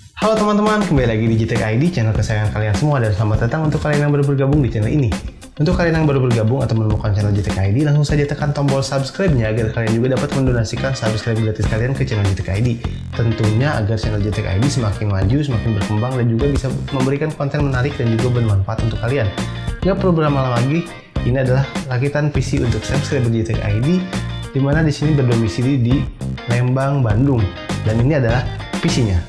Halo teman-teman, kembali lagi di JTK ID, channel kesayangan kalian semua, dan selamat datang untuk kalian yang baru bergabung di channel ini. Untuk kalian yang baru bergabung atau menemukan channel JTK ID, langsung saja tekan tombol subscribe-nya agar kalian juga dapat mendonasikan subscribe gratis kalian ke channel JTK ID. Tentunya agar channel JTK ID semakin maju, semakin berkembang, dan juga bisa memberikan konten menarik dan juga bermanfaat untuk kalian. Gak perlu berlama-lama lagi, ini adalah rakitan PC untuk subscriber JTK ID, dimana di sini berdomisili di Lembang, Bandung, dan ini adalah PC-nya.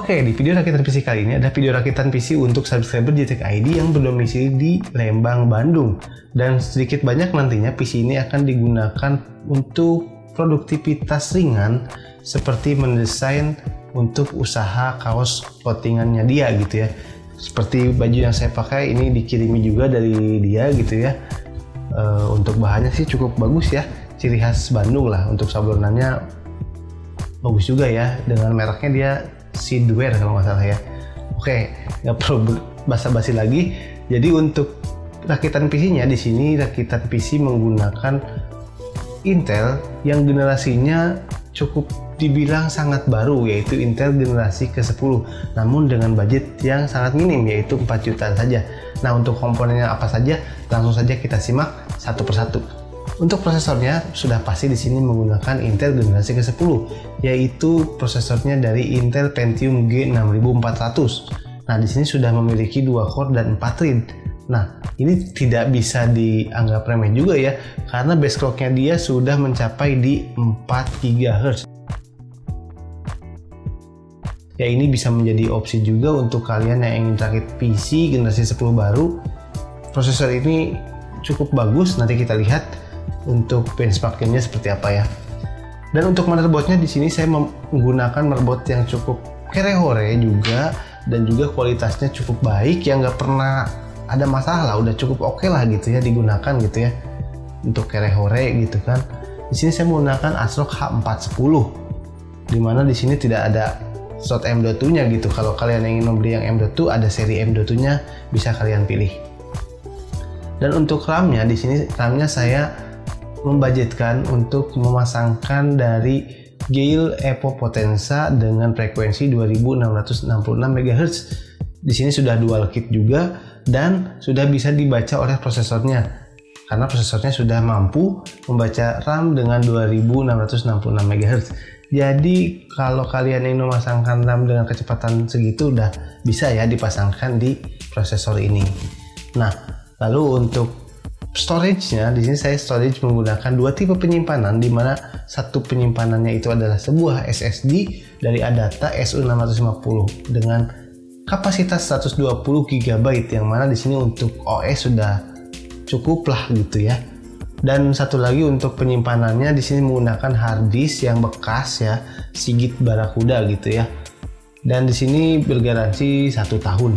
Oke, di video rakitan PC kali ini ada video rakitan PC untuk subscriber JTK ID yang berdomisili di Lembang, Bandung. Dan sedikit banyak nantinya PC ini akan digunakan untuk produktivitas ringan seperti mendesain untuk usaha kaos clothingannya dia gitu ya. Seperti baju yang saya pakai ini dikirimi juga dari dia gitu ya. Untuk bahannya sih cukup bagus ya, ciri khas Bandung lah. Untuk sablonannya bagus juga ya, dengan mereknya dia Seedwear kalau nggak salah ya. Oke, nggak perlu basa-basi lagi. Jadi untuk rakitan PC-nya di sini rakitan PC menggunakan Intel yang generasinya cukup dibilang sangat baru, yaitu Intel generasi ke-10, namun dengan budget yang sangat minim, yaitu 4 jutaan saja. Nah, untuk komponennya apa saja, langsung saja kita simak satu persatu. Untuk prosesornya sudah pasti di sini menggunakan Intel generasi ke-10, yaitu prosesornya dari Intel Pentium G6400. Nah, di sini sudah memiliki 2 core dan 4 thread. Nah, ini tidak bisa dianggap remeh juga ya, karena base clock-nya dia sudah mencapai di 4 GHz. Ya, ini bisa menjadi opsi juga untuk kalian yang ingin rakit PC generasi 10 baru. Prosesor ini cukup bagus, nanti kita lihat untuk benchmarkingnya seperti apa ya. Dan untuk motherboardnya di sini saya menggunakan motherboard yang cukup kere-hore juga, dan juga kualitasnya cukup baik, yang nggak pernah ada masalah, udah cukup oke lah gitu ya digunakan gitu ya. Untuk kere-hore gitu kan. Di sini saya menggunakan ASRock H410, dimana di sini tidak ada slot M.2-nya gitu. Kalau kalian ingin membeli yang M.2, ada seri M.2-nya bisa kalian pilih. Dan untuk RAM-nya di sini, RAM-nya saya membudgetkan untuk memasangkan dari Geil Evo Potenza dengan frekuensi 2666 MHz. Di sini sudah dual kit juga dan sudah bisa dibaca oleh prosesornya, karena prosesornya sudah mampu membaca RAM dengan 2666 MHz. Jadi kalau kalian ingin memasangkan RAM dengan kecepatan segitu, udah bisa ya dipasangkan di prosesor ini. Nah, lalu untuk storage-nya di sini saya storage menggunakan 2 tipe penyimpanan, di mana satu penyimpanannya itu adalah sebuah SSD dari Adata SU650 dengan kapasitas 120 GB, yang mana di sini untuk OS sudah cukup lah gitu ya. Dan satu lagi untuk penyimpanannya di sini menggunakan hard disk yang bekas ya, Sigit Barakuda gitu ya. Dan di sini bergaransi 1 tahun.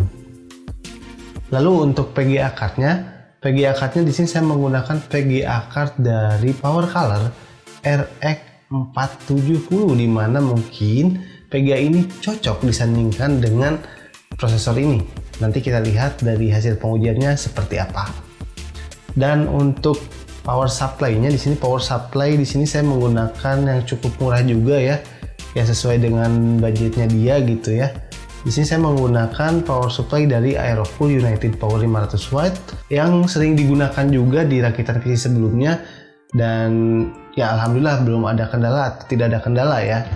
Lalu untuk PGA cardnya di sini saya menggunakan PGA card dari PowerColor RX 470, di mana mungkin PGA ini cocok disandingkan dengan prosesor ini. Nanti kita lihat dari hasil pengujiannya seperti apa. Dan untuk power supply-nya di sini saya menggunakan yang cukup murah juga ya, yang sesuai dengan budgetnya dia gitu ya. Di sini saya menggunakan power supply dari Aerocool United Power 500 Watt yang sering digunakan juga di rakitan PC sebelumnya, dan ya alhamdulillah tidak ada kendala ya.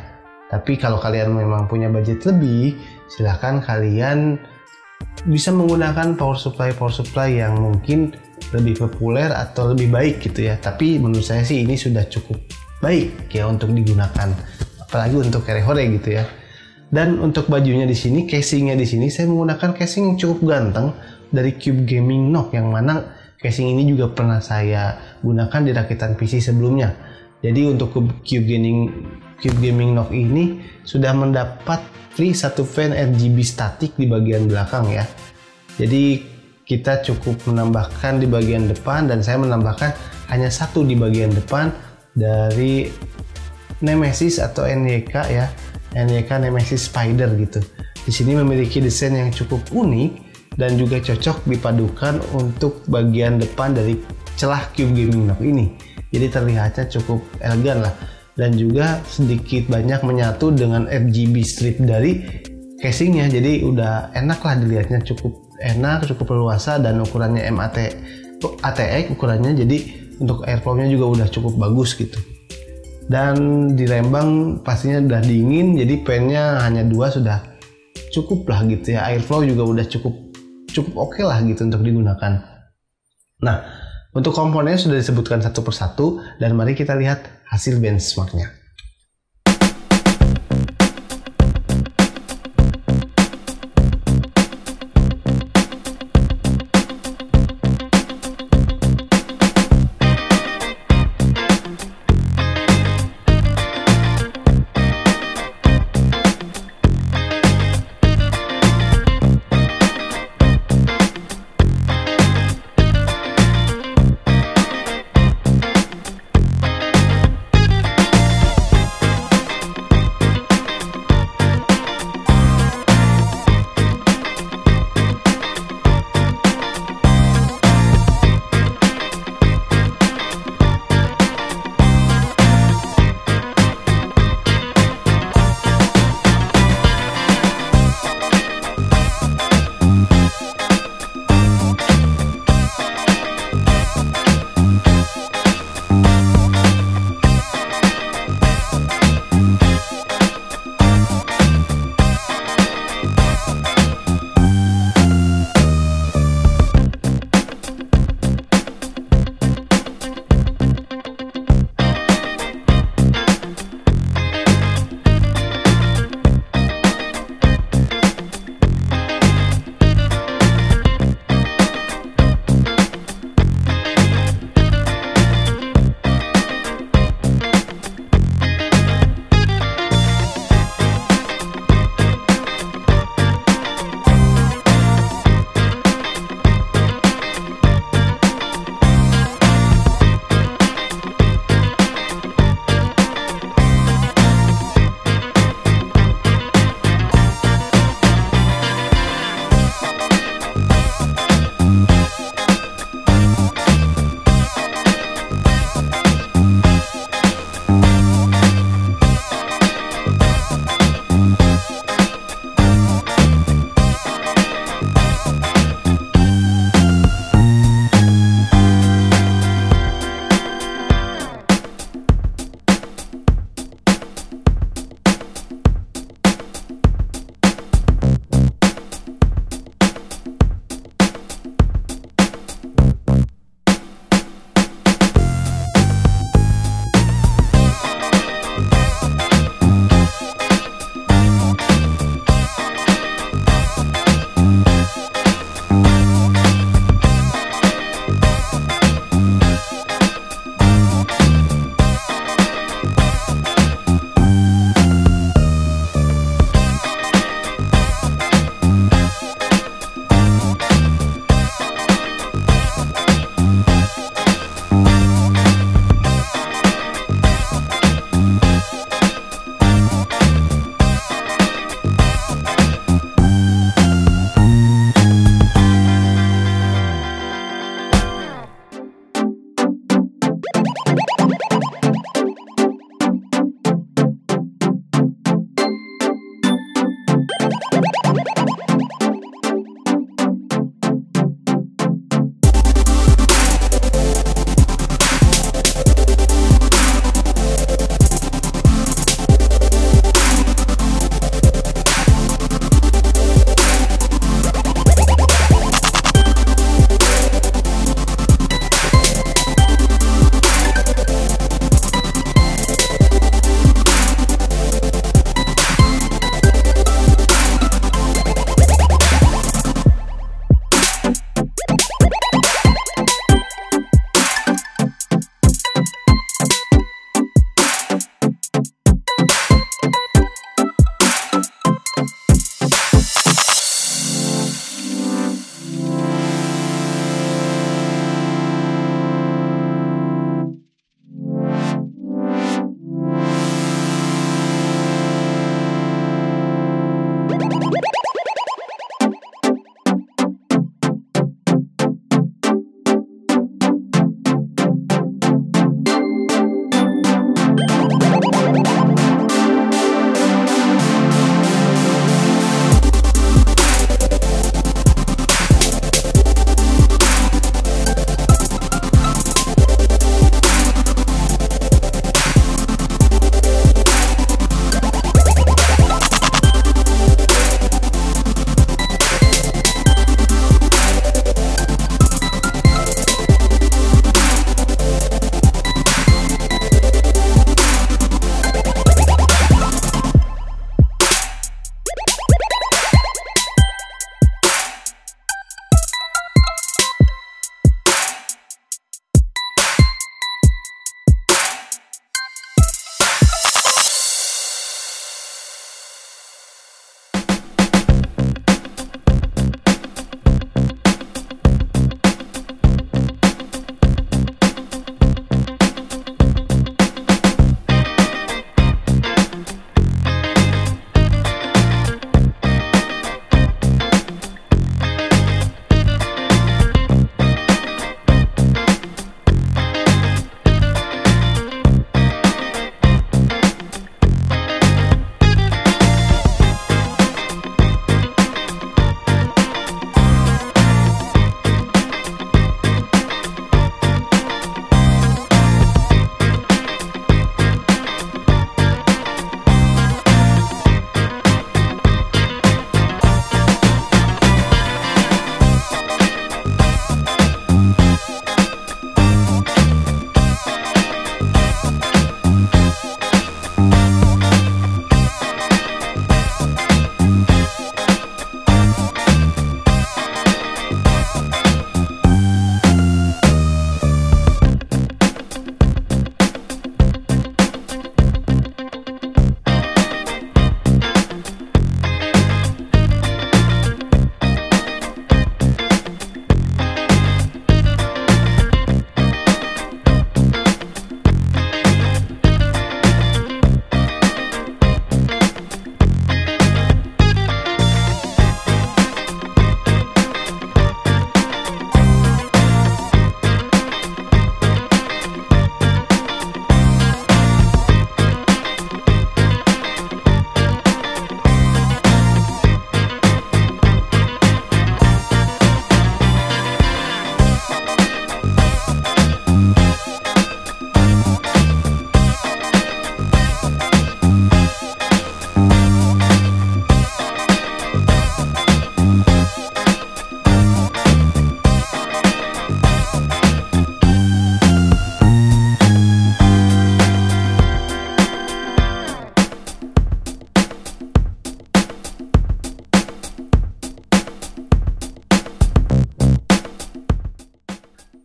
Tapi kalau kalian memang punya budget lebih, silahkan kalian bisa menggunakan power supply yang mungkin lebih populer atau lebih baik gitu ya. Tapi menurut saya sih ini sudah cukup baik ya untuk digunakan, apalagi untuk kere-hore gitu ya. Dan untuk bajunya di sini, casingnya di sini saya menggunakan casing yang cukup ganteng dari Cube Gaming Knock, yang mana casing ini juga pernah saya gunakan di rakitan PC sebelumnya. Jadi untuk Cube Gaming Knock ini sudah mendapat free satu fan RGB statik di bagian belakang ya. Jadi kita cukup menambahkan di bagian depan, dan saya menambahkan hanya satu di bagian depan dari Nemesis atau NYK ya, NYK Nemesis Spider gitu. Di sini memiliki desain yang cukup unik dan juga cocok dipadukan untuk bagian depan dari celah Cube Gaming Knock ini. Jadi terlihatnya cukup elegan lah, dan juga sedikit banyak menyatu dengan RGB strip dari casingnya. Jadi udah enak lah dilihatnya, cukup enak, cukup leluasa, dan ukurannya ATX ukurannya, jadi untuk airflow-nya juga udah cukup bagus gitu. Dan di Lembang pastinya udah dingin, jadi fan-nya hanya 2 sudah cukup lah gitu ya. Airflow juga udah cukup oke lah gitu untuk digunakan. Nah, untuk komponennya sudah disebutkan satu persatu, dan mari kita lihat hasil benchmarknya.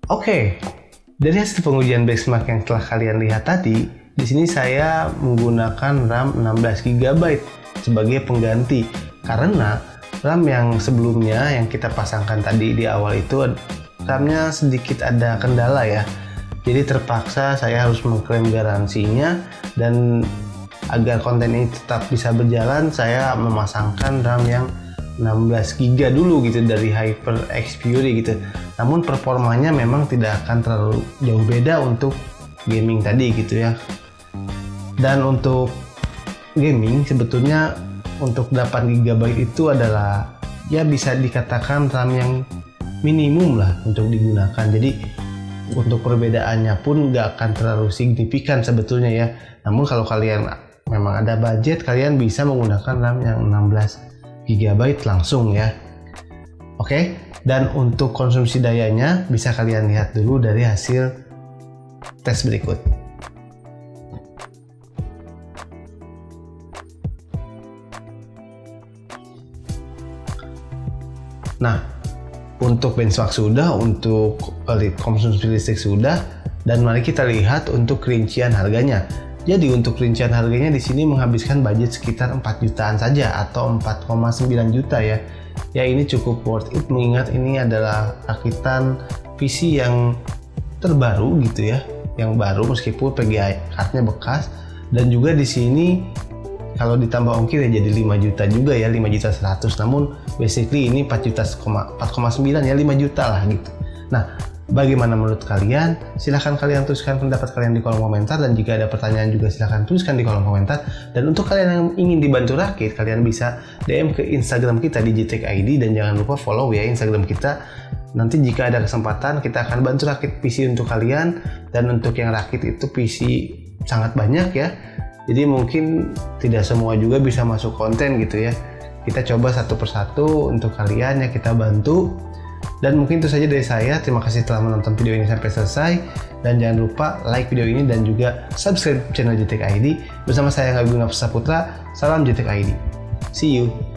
Oke, dari hasil pengujian benchmark yang telah kalian lihat tadi, di sini saya menggunakan RAM 16 GB sebagai pengganti karena RAM yang sebelumnya yang kita pasangkan tadi di awal itu RAM-nya sedikit ada kendala ya. Jadi terpaksa saya harus mengklaim garansinya, dan agar konten ini tetap bisa berjalan saya memasangkan RAM yang 16 GB dulu gitu dari HyperX Fury gitu. Namun performanya memang tidak akan terlalu jauh beda untuk gaming tadi gitu ya. Dan untuk gaming sebetulnya untuk 8 GB itu adalah ya bisa dikatakan RAM yang minimum lah untuk digunakan. Jadi untuk perbedaannya pun nggak akan terlalu signifikan sebetulnya ya. Namun kalau kalian memang ada budget, kalian bisa menggunakan RAM yang 16 GB langsung ya. Oke, dan untuk konsumsi dayanya bisa kalian lihat dulu dari hasil tes berikut. Nah, untuk benchmark sudah, untuk konsumsi listrik sudah, dan mari kita lihat untuk rincian harganya. Jadi untuk rincian harganya di sini menghabiskan budget sekitar 4 jutaan saja atau 4,9 juta ya. Ya ini cukup worth it mengingat ini adalah rakitan PC yang terbaru gitu ya, yang baru meskipun PGA cardnya bekas, dan juga di sini kalau ditambah ongkir ya jadi 5 juta juga ya, 5 juta 100. Namun basically ini 4,9 ya, 5 juta lah gitu. Nah, bagaimana menurut kalian? Silahkan kalian tuliskan pendapat kalian di kolom komentar, dan jika ada pertanyaan juga silahkan tuliskan di kolom komentar. Dan untuk kalian yang ingin dibantu rakit, kalian bisa DM ke Instagram kita di JTech ID, dan jangan lupa follow ya Instagram kita. Nanti jika ada kesempatan kita akan bantu rakit PC untuk kalian, dan untuk yang rakit itu PC sangat banyak ya. Jadi mungkin tidak semua juga bisa masuk konten gitu ya. Kita coba satu persatu untuk kalian ya, kita bantu. Dan mungkin itu saja dari saya. Terima kasih telah menonton video ini sampai selesai, dan jangan lupa like video ini dan juga subscribe channel JTech ID. Bersama saya Agung Saputra. Salam JTech ID. See you.